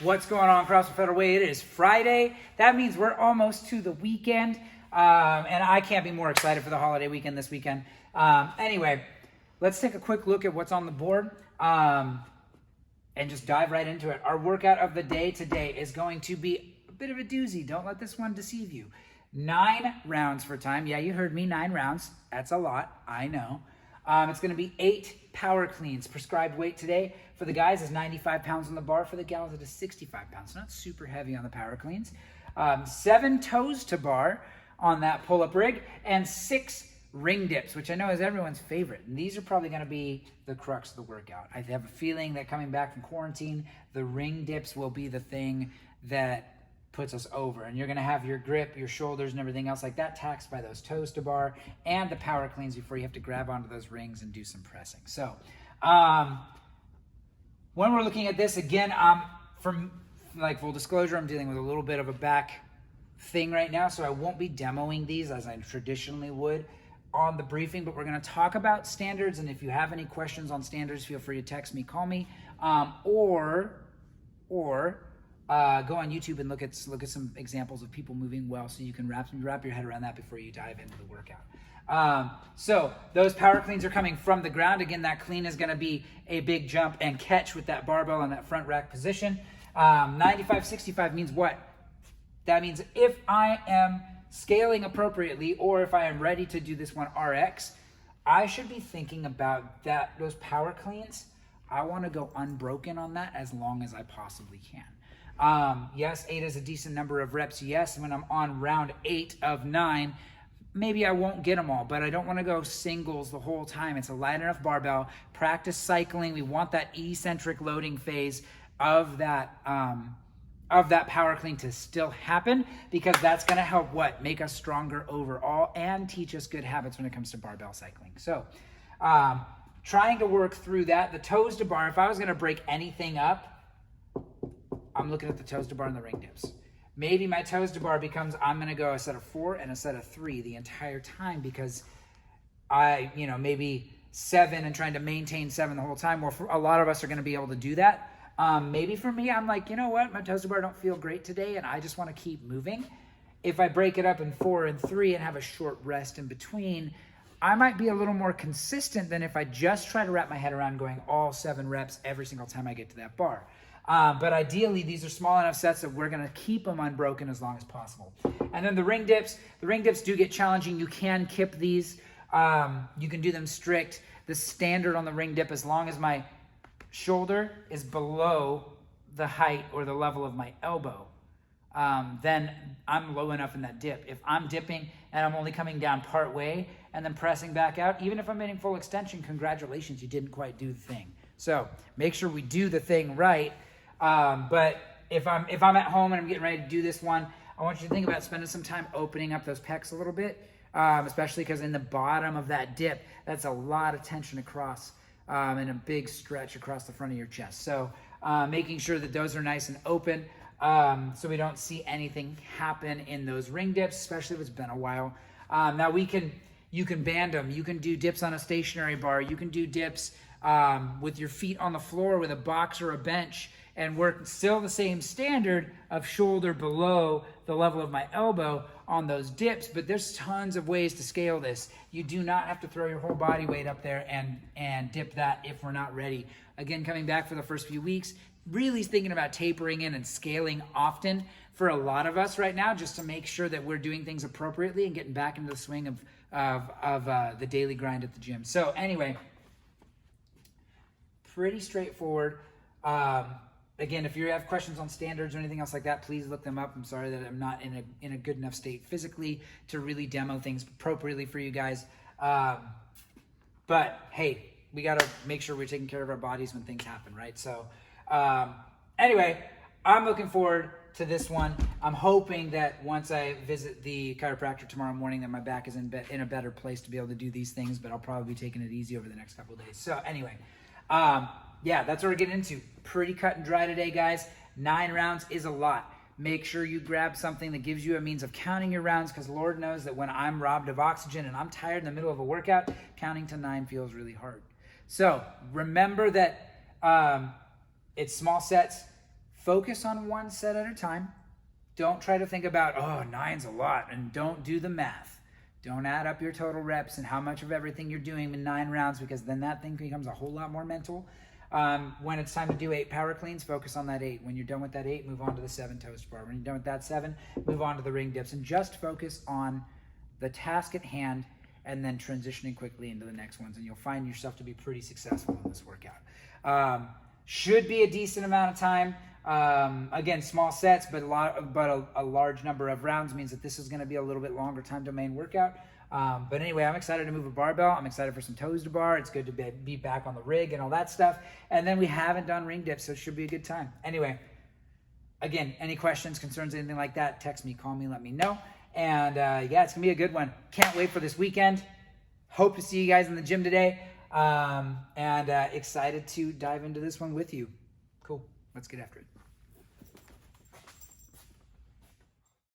What's going on, CrossFit Federal Way? It is Friday. That means we're almost to the weekend, and I can't be more excited for the holiday weekend this weekend. Anyway, let's take a quick look at what's on the board and just dive right into it. Our workout of the day today is going to be a bit of a doozy. Don't let this one deceive you. 9 rounds for time. Yeah, you heard me, 9 rounds. That's a lot, I know. It's going to be 8 power cleans. Prescribed weight today for the guys is 95 pounds on the bar. For the gals, it is 65 pounds. So not super heavy on the power cleans. 7 toes to bar on that pull-up rig, and 6 ring dips, which I know is everyone's favorite. And these are probably going to be the crux of the workout. I have a feeling that coming back from quarantine, the ring dips will be the thing that puts us over, and you're going to have your grip, your shoulders, and everything else like that taxed by those toes to bar and the power cleans before you have to grab onto those rings and do some pressing. So when we're looking at this again, from like full disclosure, I'm dealing with a little bit of a back thing right now, so I won't be demoing these as I traditionally would on the briefing, but we're going to talk about standards, and if you have any questions on standards, feel free to text me, call me, or go on YouTube and look at some examples of people moving well, so you can wrap your head around that before you dive into the workout. So those power cleans are coming from the ground. Again, that clean is going to be a big jump and catch with that barbell in that front rack position. 95-65 means what? That means if I am scaling appropriately, or if I am ready to do this one RX, I should be thinking about those power cleans. I want to go unbroken on that as long as I possibly can. Yes, 8 is a decent number of reps. Yes, when I'm on round 8 of 9, maybe I won't get them all, but I don't want to go singles the whole time. It's a light enough barbell. Practice cycling. We want that eccentric loading phase of that power clean to still happen, because that's going to help make us stronger overall and teach us good habits when it comes to barbell cycling. So trying to work through that. The toes to bar, if I was going to break anything up, I'm looking at the toes to bar and the ring dips. Maybe my toes to bar becomes I'm going to go a set of 4 and a set of 3 the entire time, because maybe 7 and trying to maintain 7 the whole time. Well, for a lot of us are going to be able to do that. Maybe for me, I'm like, you know what? My toes to bar don't feel great today, and I just want to keep moving. If I break it up in 4 and 3 and have a short rest in between, I might be a little more consistent than if I just try to wrap my head around going all 7 reps every single time I get to that bar. But ideally, these are small enough sets that we're going to keep them unbroken as long as possible. And then the ring dips do get challenging. You can kip these. You can do them strict. The standard on the ring dip, as long as my shoulder is below the height or the level of my elbow, then I'm low enough in that dip. If I'm dipping and I'm only coming down part way and then pressing back out, even if I'm hitting full extension, congratulations, you didn't quite do the thing. So make sure we do the thing right. But if I'm at home and I'm getting ready to do this one, I want you to think about spending some time opening up those pecs a little bit, especially because in the bottom of that dip, that's a lot of tension across and a big stretch across the front of your chest. So making sure that those are nice and open, so we don't see anything happen in those ring dips, especially if it's been a while. Now you can band them. You can do dips on a stationary bar. You can do dips with your feet on the floor with a box or a bench, and work still the same standard of shoulder below the level of my elbow on those dips. But there's tons of ways to scale this. You do not have to throw your whole body weight up there and dip that if we're not ready. Again, coming back for the first few weeks, really thinking about tapering in and scaling often for a lot of us right now, just to make sure that we're doing things appropriately and getting back into the swing of the daily grind at the gym. So anyway, pretty straightforward. Again, if you have questions on standards or anything else like that, please look them up. I'm sorry that I'm not in a good enough state physically to really demo things appropriately for you guys. But hey, we got to make sure we're taking care of our bodies when things happen, right? So anyway, I'm looking forward to this one. I'm hoping that once I visit the chiropractor tomorrow morning, that my back is in a better place to be able to do these things, but I'll probably be taking it easy over the next couple of days. So anyway, yeah, that's what we're getting into. Pretty cut and dry today, guys. 9 rounds is a lot. Make sure you grab something that gives you a means of counting your rounds, because Lord knows that when I'm robbed of oxygen and I'm tired in the middle of a workout, counting to 9 feels really hard. So remember that it's small sets. focus on one set at a time. Don't try to think about, oh, 9's a lot, and don't do the math. Don't add up your total reps and how much of everything you're doing in 9 rounds, because then that thing becomes a whole lot more mental. When it's time to do 8 power cleans, focus on that 8. When you're done with that 8, move on to the 7 toast bar. When you're done with that 7, move on to the ring dips, and just focus on the task at hand and then transitioning quickly into the next ones, and you'll find yourself to be pretty successful in this workout. Should be a decent amount of time. Again, small sets, but a large number of rounds means that this is going to be a little bit longer time domain workout. But anyway, I'm excited to move a barbell. I'm excited for some toes to bar. It's good to be back on the rig and all that stuff. And then we haven't done ring dips, so it should be a good time. Anyway, again, any questions, concerns, anything like that, text me, call me, let me know. And yeah, it's going to be a good one. Can't wait for this weekend. Hope to see you guys in the gym today. And excited to dive into this one with you. Cool. Let's get after it.